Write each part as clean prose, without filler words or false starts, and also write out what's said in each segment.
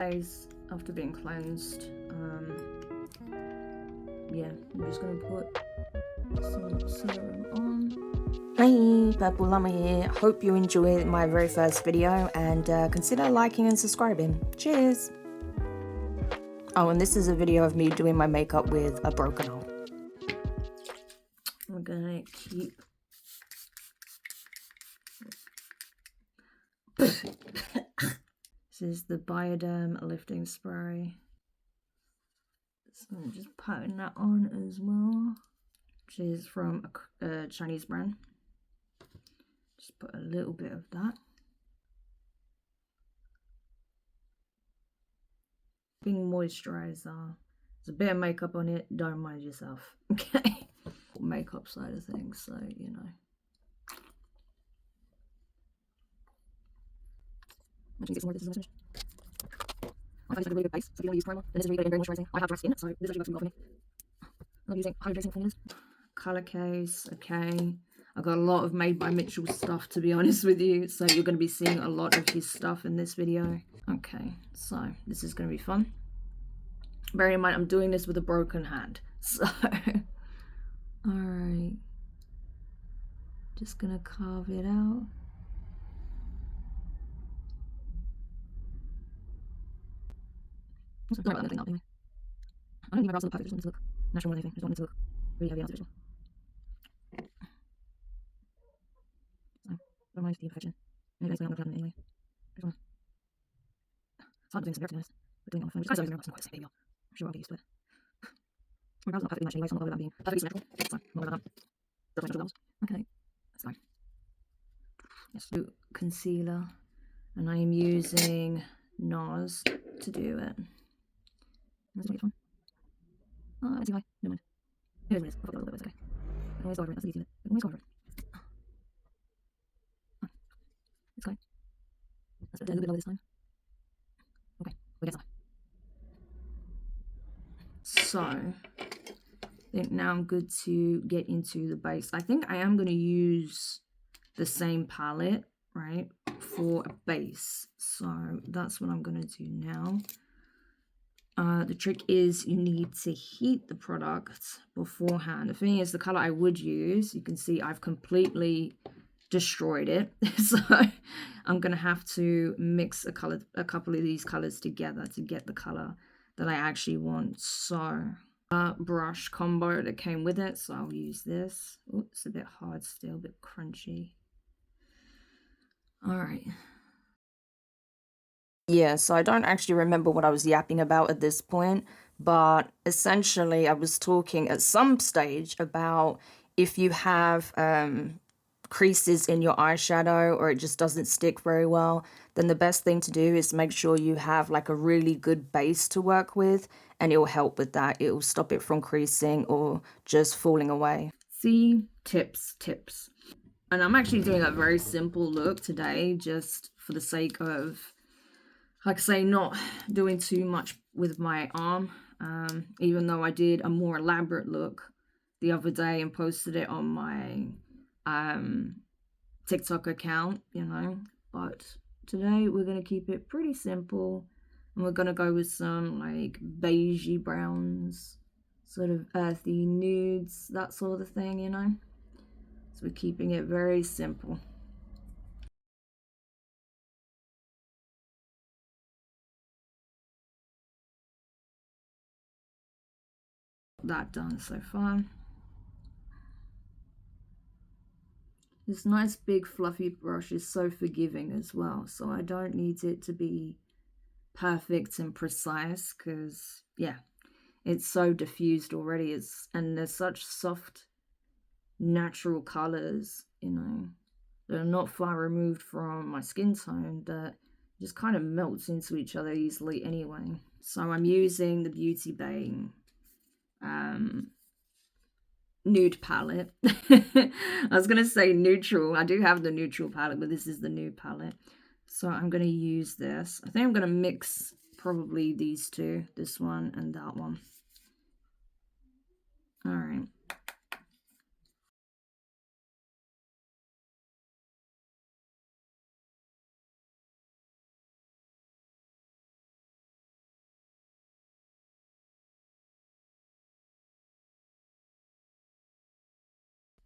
Days after being cleansed. Yeah, I'm just gonna put some serum on. Hey, Purple Llama here. Hope you enjoyed my very first video and consider liking and subscribing. Cheers! Oh, and this is a video of me doing my makeup with a broken arm. We're gonna keep this is the Bioderm lifting spray. So I'm just putting that on as well, which is from a Chinese brand. Just put a little bit of that. Being moisturizer. There's a bit of makeup on it, don't mind yourself. Okay. Makeup side of things, so you know. I'm just gonna get some more of this as I finish. I use like a really good base, so if you don't use primer, then this is really good and very moisturizing. I have dry skin, so this actually works really well for me. I'm using hydrating formulas. Color case, okay. I got a lot of Made by Mitchell stuff, to be honest with you, so you're going to be seeing a lot of his stuff in this video. Okay, so this is going to be fun. Bear in mind, I'm doing this with a broken hand, so alright. Just going to carve it out. Sorry about that thing out anyway. I don't need my brows to look perfect, I just want it to look natural more than anything. I just want it to look really heavy on the visual. So, don't mind the imperfection. Maybe I'm not proud of it anyway. It's hard doing some work, to be honest. But doing it on my phone, just kind of always quite the same. I'm sure I'll get used to it. My brows are not perfectly matched anyway, so I'm not bothered about being perfectly symmetrical. So, I'm not worried about that. Double natural brows. Okay, that's fine. Yes, do concealer. And I am using NARS to do it. Let's make it fun. Oh, it's too high. Never mind. It is what it is. I'll fuck it a little bit, it's okay. I can always go over it. That's the beauty of it. I can always go over it. Oh, it's fine. Let's do a little bit lower this time. Okay, we get some. So, I think now I'm good to get into the base. I think I am going to use the same palette, right, for a base. So that's what I'm going to do now. The trick is you need to heat the product beforehand. The thing is, the color I would use, you can see I've completely destroyed it. So I'm going to have to mix a couple of these colors together to get the color that I actually want. So brush combo that came with it, so I'll use this. Ooh, it's a bit hard still, a bit crunchy. All right. Yeah, so I don't actually remember what I was yapping about at this point, but essentially I was talking at some stage about if you have creases in your eyeshadow or it just doesn't stick very well, then the best thing to do is make sure you have like a really good base to work with, and it will help with that. It will stop it from creasing or just falling away. See, tips. And I'm actually doing a very simple look today, just for the sake of, like I say, not doing too much with my arm. Even though I did a more elaborate look the other day and posted it on my TikTok account, you know. But today we're going to keep it pretty simple. And we're going to go with some like beigey browns, sort of earthy nudes, that sort of thing, you know. So we're keeping it very simple. That done so far. This nice big fluffy brush is so forgiving as well, so I don't need it to be perfect and precise because, yeah, it's so diffused already. And there's such soft natural colors, you know, that are not far removed from my skin tone, that just kind of melts into each other easily anyway. So I'm using the Beauty Bay nude palette. I was gonna say neutral. I do have the neutral palette, but this is the nude palette. So I'm gonna use this. I think I'm gonna mix probably these two, this one and that one. All right.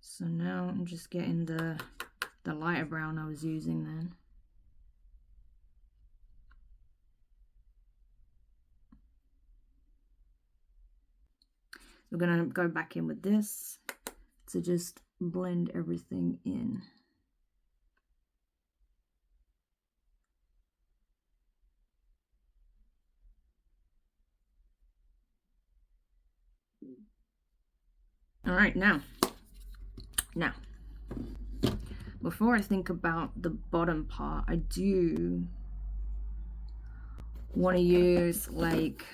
So now I'm just getting the lighter brown I was using then. We're gonna go back in with this to just blend everything in. All right, now, before I think about the bottom part, I do want to use like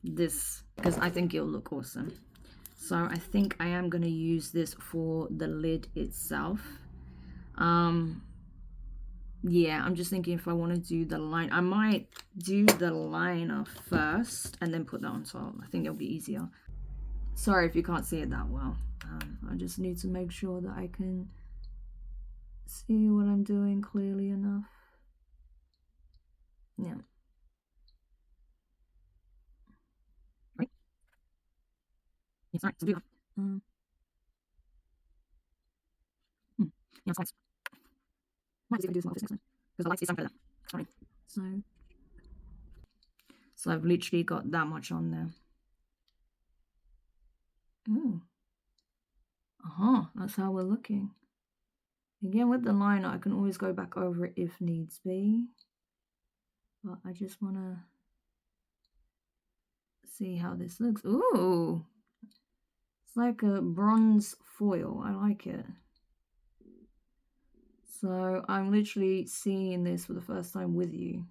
this because I think it'll look awesome. So I think I am going to use this for the lid itself. Yeah, I'm just thinking if I want to do the line, I might do the liner first and then put that on top. I think it'll be easier. Sorry if you can't see it that well. I just need to make sure that I can see what I'm doing clearly enough. Yeah. Right. Yeah, sorry, it's beautiful. Yeah, it's nice. Might just even do some of this next time because I like to see some further. Sorry. So I've literally got that much on there. Ooh. That's how we're looking. Again, with the liner, I can always go back over it if needs be. But I just want to see how this looks. Ooh! It's like a bronze foil. I like it. So I'm literally seeing this for the first time with you.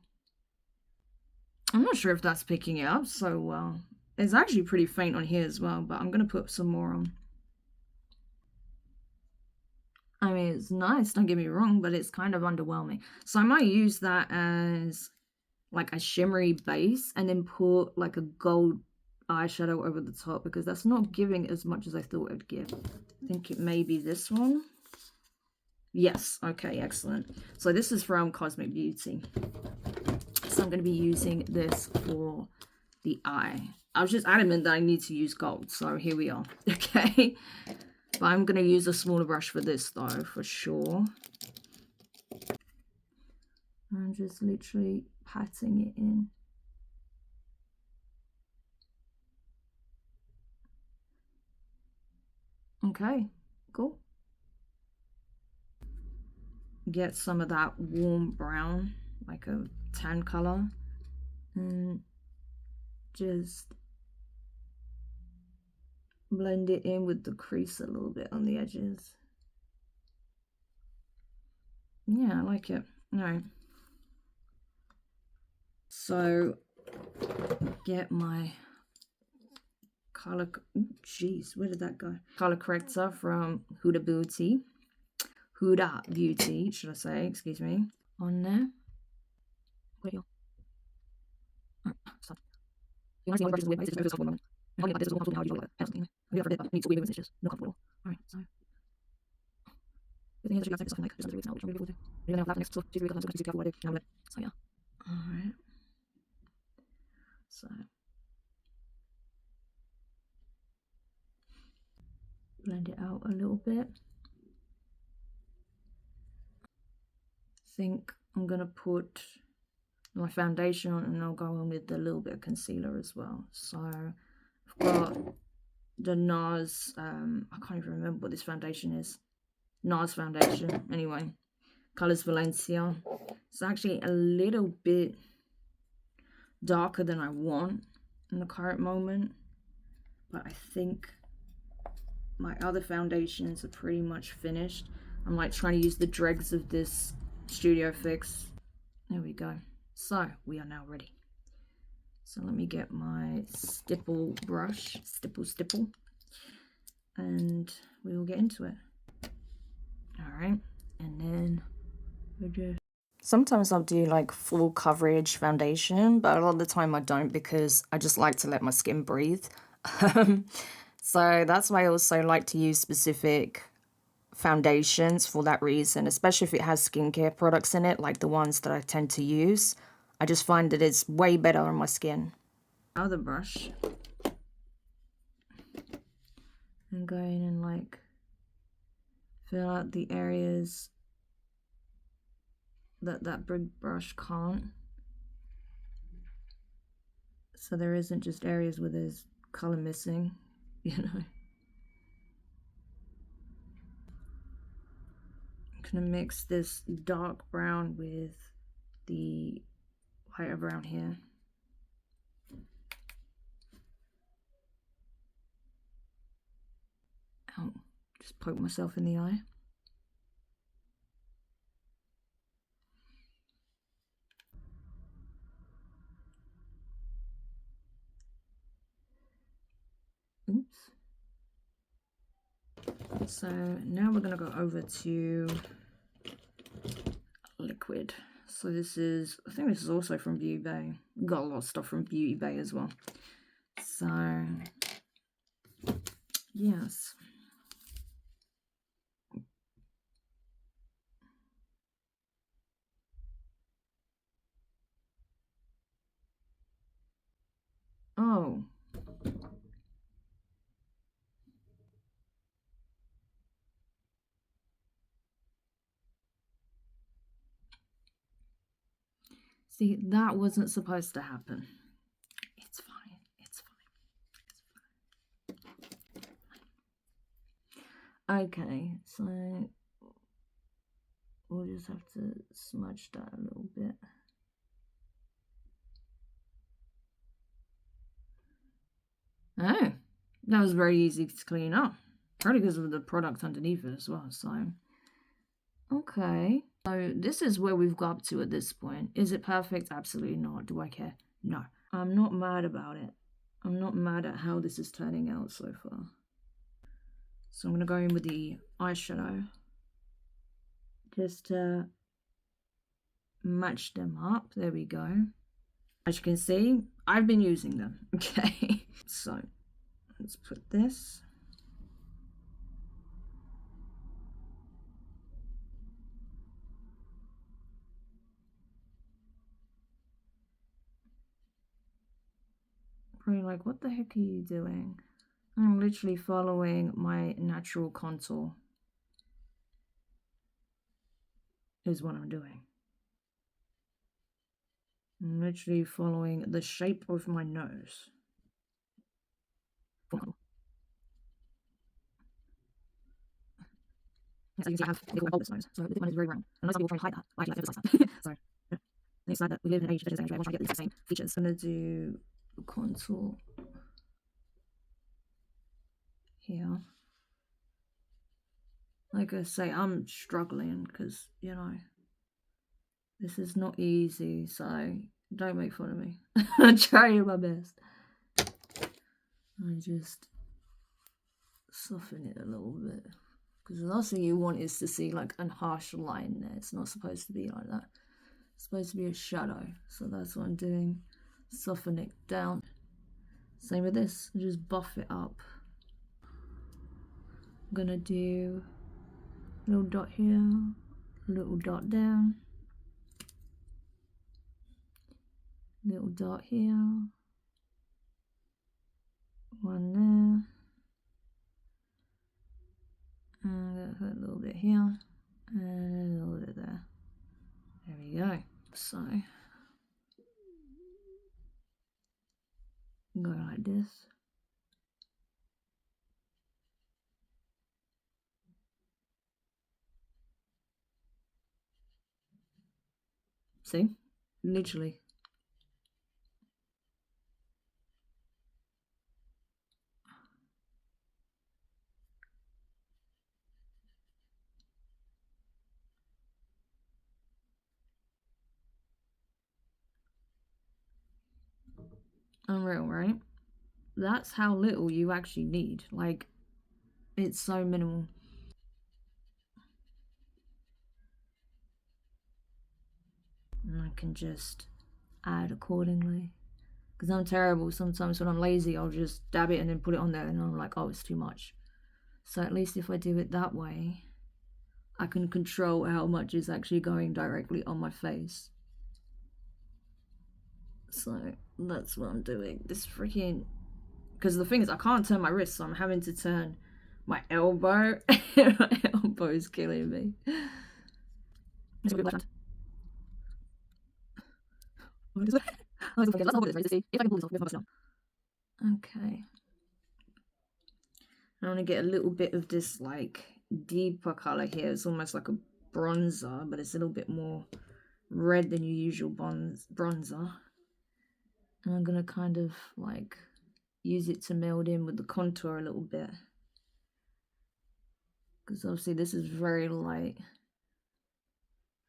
I'm not sure if that's picking it up so well. It's actually pretty faint on here as well, but I'm going to put some more on. I mean, it's nice, don't get me wrong, but it's kind of underwhelming. So I might use that as like a shimmery base and then put like a gold eyeshadow over the top because that's not giving as much as I thought it would give. I think it may be this one. Yes, okay, excellent. So this is from Cosmic Beauty. So I'm going to be using this for the eye. I was just adamant that I need to use gold, so here we are. Okay. But I'm going to use a smaller brush for this though, for sure. I'm just literally patting it in. Okay, cool. Get some of that warm brown, like a tan color, and just blend it in with the crease a little bit on the edges. Yeah, I like it. All right. So get my color, jeez, where did that go? Color corrector from Huda Beauty, should I say, excuse me, on there. Where are you? Alright, stop. You want to see what brushes with, this is a moment. I'm like this is how you do it. Absolutely. We have forget, but need to weird messages. No comfortable. Alright, so the thing is that you guys like there's something now which I'm really cool. You're gonna have that next 2 3 weeks, I'm just gonna see what I do. So yeah. Alright. So blend it out a little bit. I think I'm gonna put my foundation on and I'll go in with a little bit of concealer as well. So I've got the NARS, I can't even remember what this foundation is. NARS foundation, anyway. Colors Valencia. It's actually a little bit darker than I want in the current moment, but I think my other foundations are pretty much finished. I'm like trying to use the dregs of this Studio Fix. There we go. So we are now ready. So let me get my stipple brush, stipple, and we will get into it. All right, and then we just. Sometimes I'll do like full coverage foundation, but a lot of the time I don't because I just like to let my skin breathe. So that's why I also like to use specific foundations for that reason, especially if it has skincare products in it, like the ones that I tend to use. I just find that it's way better on my skin. Other brush. and go in and like fill out the areas that big brush can't. So there isn't just areas where there's color missing, you know. I'm gonna mix this dark brown with the white brown here. Oh, just poke myself in the eye. Oops. So now we're gonna go over to liquid. So this is, I think this is also from Beauty Bay. Got a lot of stuff from Beauty Bay as well. So yes. Oh. See, that wasn't supposed to happen. It's fine. It's fine. It's fine. Okay, so we'll just have to smudge that a little bit. Oh, that was very easy to clean up. Probably because of the product underneath it as well, so. Okay. So this is where we've got up to at this point. Is it perfect? Absolutely not. Do I care? No. I'm not mad about it. I'm not mad at how this is turning out so far. So I'm going to go in with the eyeshadow. Just to match them up. There we go. As you can see, I've been using them. Okay. So let's put this. Probably like, what the heck are you doing? I'm literally following my natural contour is what I'm doing. I'm literally following the shape of my nose. So you can see I have a little bulbous nose, so this one is very round. And most people try to hide that. I actually emphasize that. So it's like that we live in an age that is anyway, I want to get these same features. I'm gonna do contour here. Like I say, I'm struggling because, you know, this is not easy, so don't make fun of me. I'm trying my best. I just soften it a little bit. Because the last thing you want is to see like a harsh line there. It's not supposed to be like that. It's supposed to be a shadow. So that's what I'm doing. Soften it down. Same with this. Just buff it up. I'm gonna do a little dot here, a little dot down, little dot here, one there, and I'm gonna put a little bit here, and a little bit there. There we go. So, go like this. See? Literally. Unreal, right? That's how little you actually need. Like, it's so minimal. And I can just add accordingly. Because I'm terrible. Sometimes when I'm lazy, I'll just dab it and then put it on there, and I'm like, oh, it's too much. So at least if I do it that way, I can control how much is actually going directly on my face. So that's what I'm doing. This freaking... Because the thing is, I can't turn my wrist, so I'm having to turn My elbow. My elbow is killing me. Okay. I want to get a little bit of this like deeper color here. It's almost like a bronzer, but it's a little bit more red than your usual bronzer. And I'm going to kind of like use it to meld in with the contour a little bit. Because obviously this is very light.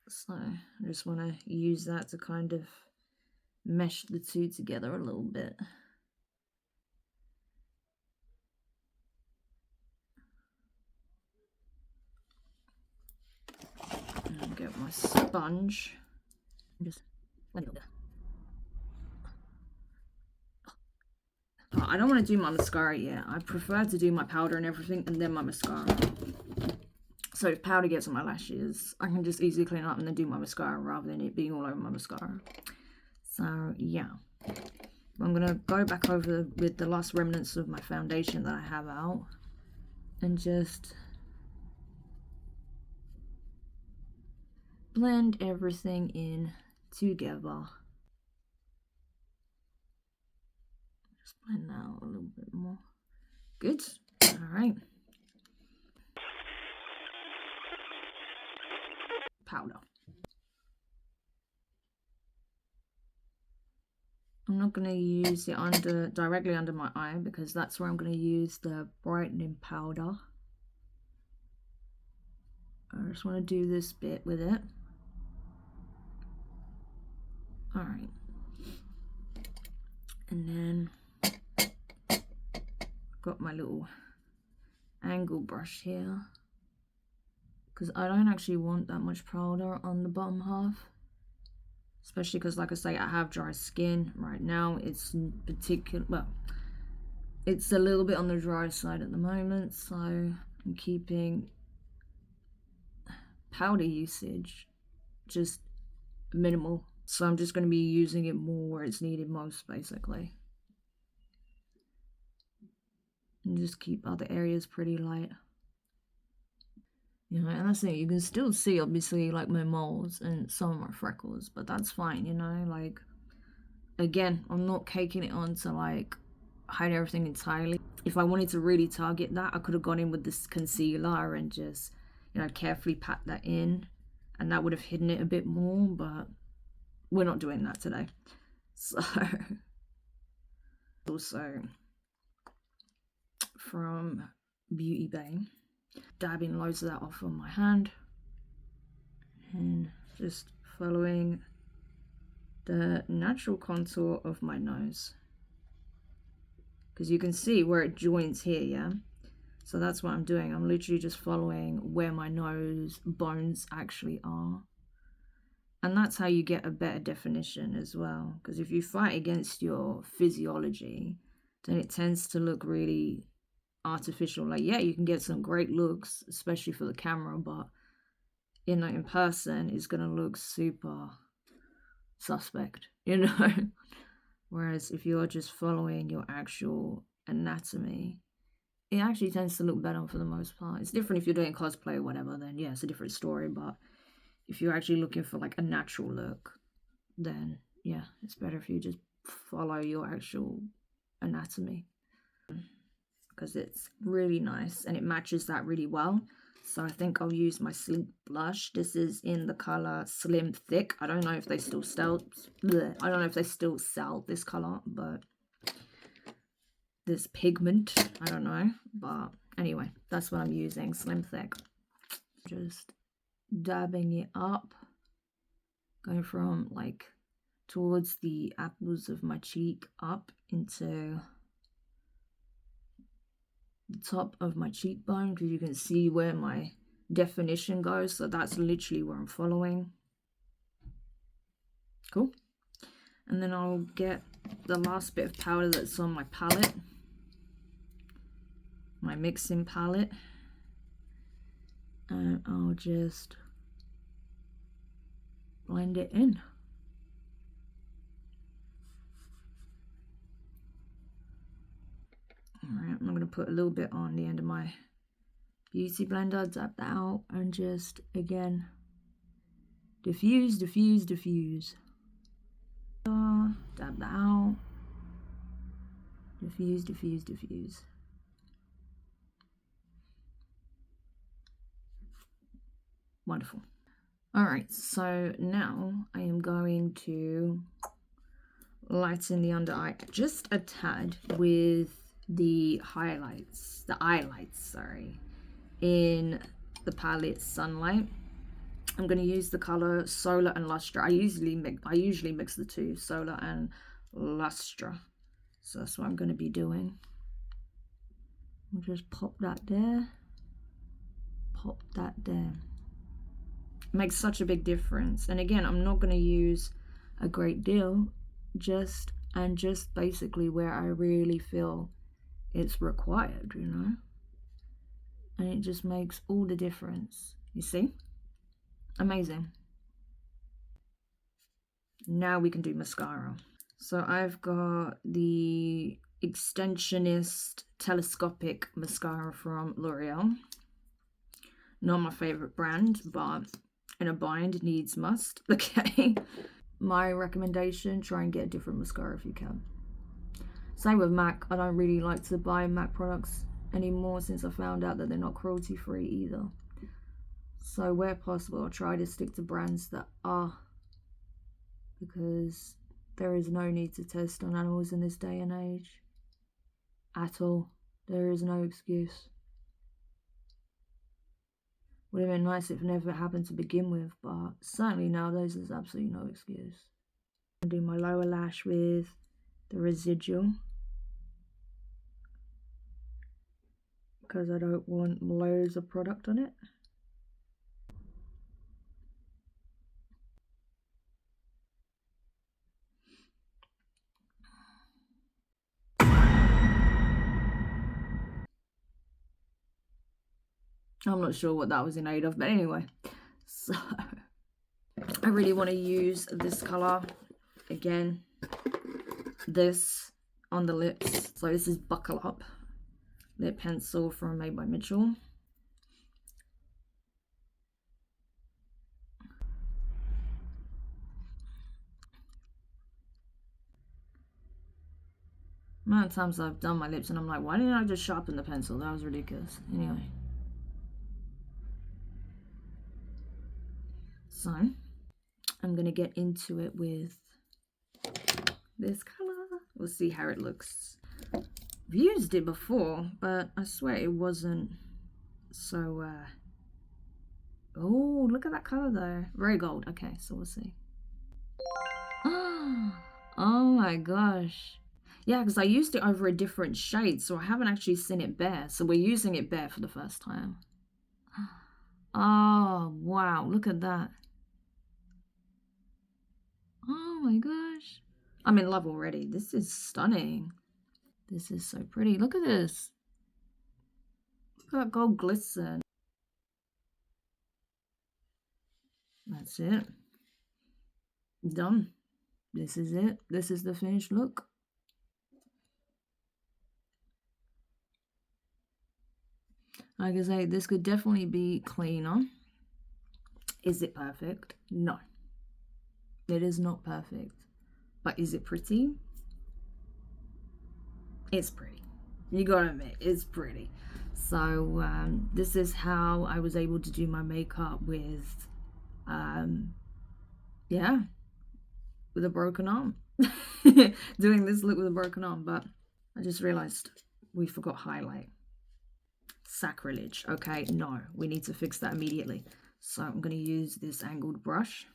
So I just want to use that to kind of mesh the two together a little bit. And get my sponge. Just let it go. I don't want to do my mascara yet. I prefer to do my powder and everything and then my mascara. So if powder gets on my lashes, I can just easily clean up and then do my mascara rather than it being all over my mascara. So yeah. I'm going to go back over with the last remnants of my foundation that I have out and just blend everything in together. Just blend that out a little bit more. Good. All right. Powder. I'm not going to use it directly under my eye because that's where I'm going to use the brightening powder. I just want to do this bit with it. All right. And then I've got my little angle brush here because I don't actually want that much powder on the bottom half, especially because, like I say, I have dry skin right now. It's well, it's a little bit on the dry side at the moment, so I'm keeping powder usage just minimal. So I'm just going to be using it more where it's needed most, basically. And just keep other areas pretty light. You know, and that's it. You can still see, obviously, like my moles and some of my freckles, but that's fine, you know? Like, again, I'm not caking it on to, like, hide everything entirely. If I wanted to really target that, I could have gone in with this concealer and just, you know, carefully pat that in, and that would have hidden it a bit more, but we're not doing that today. So also from Beauty Bay, dabbing loads of that off on my hand and just following the natural contour of my nose, because you can see where it joins here, yeah? So that's what I'm doing. I'm literally just following where my nose bones actually are. And that's how you get a better definition as well. Because if you fight against your physiology, then it tends to look really artificial. Like, yeah, you can get some great looks, especially for the camera, but, you know, in person, it's going to look super suspect, you know? Whereas if you're just following your actual anatomy, it actually tends to look better for the most part. It's different if you're doing cosplay or whatever, then yeah, it's a different story. But if you're actually looking for like a natural look, then yeah, it's better if you just follow your actual anatomy, because it's really nice and it matches that really well. So I think I'll use my Sleek blush. This is in the color Slim Thick. I don't know if they still sell this color, but this pigment, I don't know. But anyway, that's what I'm using, Slim Thick. Just dabbing it up, going from like towards the apples of my cheek up into the top of my cheekbone, because you can see where my definition goes. So that's literally where I'm following. Cool. And then I'll get the last bit of powder that's on my palette, my mixing palette, and I'll just blend it in. Alright, I'm going to put a little bit on the end of my Beauty blender, dab that out, and just again diffuse, diffuse, diffuse. Dab that out. Diffuse, diffuse, diffuse. Wonderful. All right, so now I am going to lighten the under eye just a tad with the highlights, the highlights, sorry, in the palette Sunlight. I'm going to use the color Solar and Lustra. I usually mix the two, Solar and Lustra. So that's what I'm going to be doing. I'll just pop that there. Pop that there. Makes such a big difference. And again, I'm not going to use a great deal, just basically where I really feel it's required, you know. And it just makes all the difference. You see? Amazing. Now we can do mascara. So I've got the Extensionist Telescopic Mascara from L'Oreal. Not my favorite brand, but in a bind needs must. Okay. My recommendation, try and get a different mascara if you can. Same with MAC. I don't really like to buy MAC products anymore since I found out that they're not cruelty free either. So where possible, I'll try to stick to brands that are, because there is no need to test on animals in this day and age at all. There is no excuse. Would have been nice if it never happened to begin with, but certainly nowadays there's absolutely no excuse. I'll do my lower lash with the residual, because I don't want loads of product on it. I'm not sure what that was in aid of, but anyway. So I really want to use this color again, this on the lips. So this is Buckle Up lip pencil from Made by Mitchell. The amount of times I've done my lips and I'm like, why didn't I just sharpen the pencil? That was ridiculous. Anyway. So I'm going to get into it with this color. We'll see how it looks. I've used it before, but I swear it wasn't so... Oh, look at that color though. Very gold. Okay, so we'll see. Oh my gosh. Yeah, because I used it over a different shade, so I haven't actually seen it bare. So we're using it bare for the first time. Oh, wow. Look at that. Oh my gosh. I'm in love already. This is stunning. This is so pretty. Look at this. Look at that gold glisten. That's it. Done. This is it. This is the finished look. Like I say, this could definitely be cleaner. Is it perfect? No. It is not perfect. But is it pretty? It's pretty. You gotta admit, it's pretty. So this is how I was able to do my makeup with, yeah, with a broken arm. Doing this look with a broken arm, but I just realized we forgot highlight. Sacrilege. Okay, no, we need to fix that immediately. So I'm going to use this angled brush.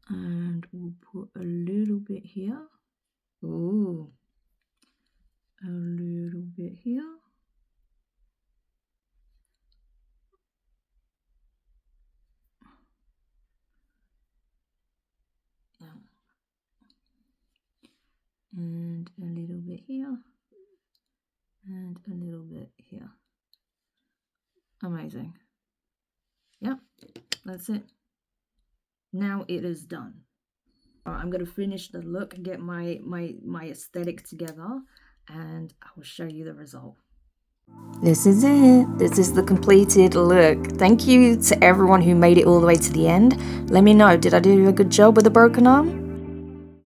And we'll put a little bit here. Ooh. A little bit here. Yeah. And a little bit here. And a little bit here. Amazing. Yep, that's it. Now it is done. All right, I'm going to finish the look and get my aesthetic together, and I will show you the result. This is it. This is the completed look. Thank you to everyone who made it all the way to the end. Let me know, did I do a good job with the broken arm?